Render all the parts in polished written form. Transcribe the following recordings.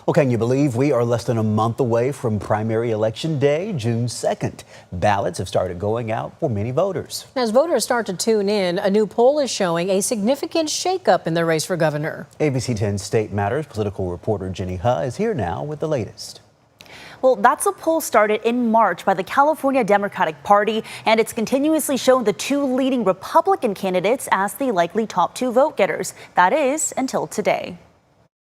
Well, can you believe we are less than a month away from primary election day, June 2nd? Ballots have started going out for many voters. As voters start to tune in, a new poll is showing a significant shakeup in the race for governor. ABC 10 State Matters political reporter Jenny Huh is here now with the latest. Well, that's a poll started in March by the California Democratic Party, and it's continuously shown the two leading Republican candidates as the likely top two vote getters. That is, until today.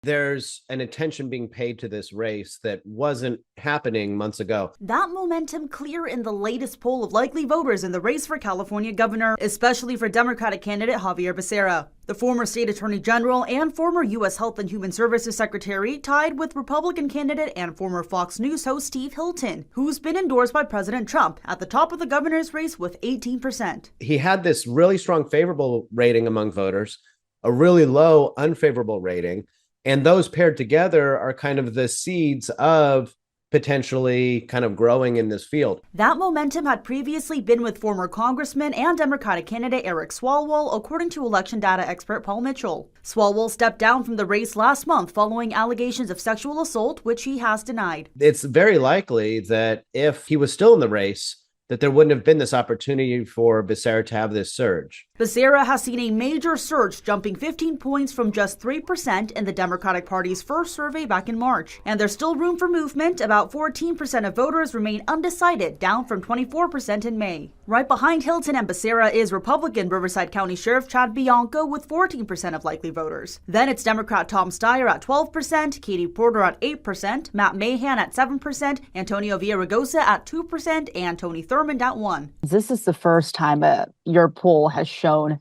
There's an attention being paid to this race that wasn't happening months ago. That momentum clear in the latest poll of likely voters in the race for California governor, especially for Democratic candidate Xavier Becerra. The former state attorney general and former U.S. Health and Human Services secretary tied with Republican candidate and former Fox News host Steve Hilton, who's been endorsed by President Trump, at the top of the governor's race with 18%. He had this really strong favorable rating among voters, a really low unfavorable rating. And those paired together are kind of the seeds of potentially kind of growing in this field. That momentum had previously been with former Congressman and Democratic candidate Eric Swalwell, according to election data expert Paul Mitchell. Swalwell stepped down from the race last month following allegations of sexual assault, which he has denied. It's very likely that if he was still in the race, that there wouldn't have been this opportunity for Becerra to have this surge. Becerra has seen a major surge, jumping 15 points from just 3% in the Democratic Party's first survey back in March. And there's still room for movement. About 14% of voters remain undecided, down from 24% in May. Right behind Hilton and Becerra is Republican Riverside County Sheriff Chad Bianco with 14% of likely voters. Then it's Democrat Tom Steyer at 12%, Katie Porter at 8%, Matt Mahan at 7%, Antonio Villaraigosa at 2%, and Tony Thurmond at 1%. This is the first time your poll has shown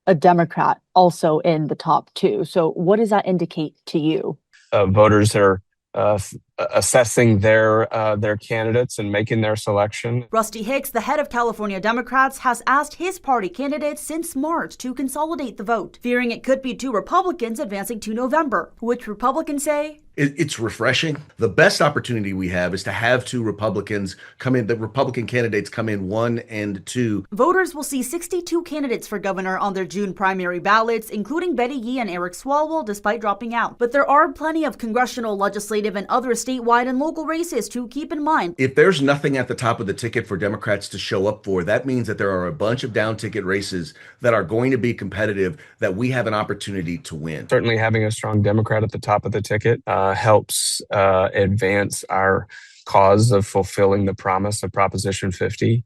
a Democrat also in the top two. So what does that indicate to you? Voters are assessing their candidates and making their selection. Rusty Hicks, the head of California Democrats, has asked his party candidates since March to consolidate the vote, fearing it could be two Republicans advancing to November, which Republicans say it's refreshing. The best opportunity we have is to have two Republicans come in, the Republican candidates come in 1 and 2. Voters will see 62 candidates for governor on their June primary ballots, including Betty Yee and Eric Swalwell, despite dropping out. But there are plenty of congressional, legislative, and other statewide and local races to keep in mind. If there's nothing at the top of the ticket for Democrats to show up for, that means that there are a bunch of down ticket races that are going to be competitive that we have an opportunity to win. Certainly having a strong Democrat at the top of the ticket helps advance our cause of fulfilling the promise of Proposition 50.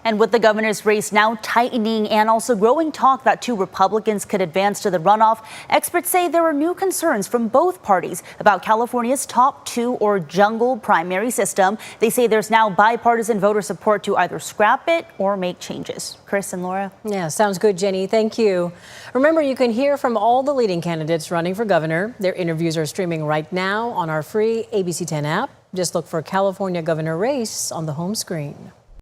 And with the governor's race now tightening and also growing talk that two Republicans could advance to the runoff, experts say there are new concerns from both parties about California's top two or jungle primary system. They say there's now bipartisan voter support to either scrap it or make changes. Chris and Laura. Yeah, sounds good, Jenny. Thank you. Remember, you can hear from all the leading candidates running for governor. Their interviews are streaming right now on our free ABC 10 app. Just look for California Governor Race on the home screen.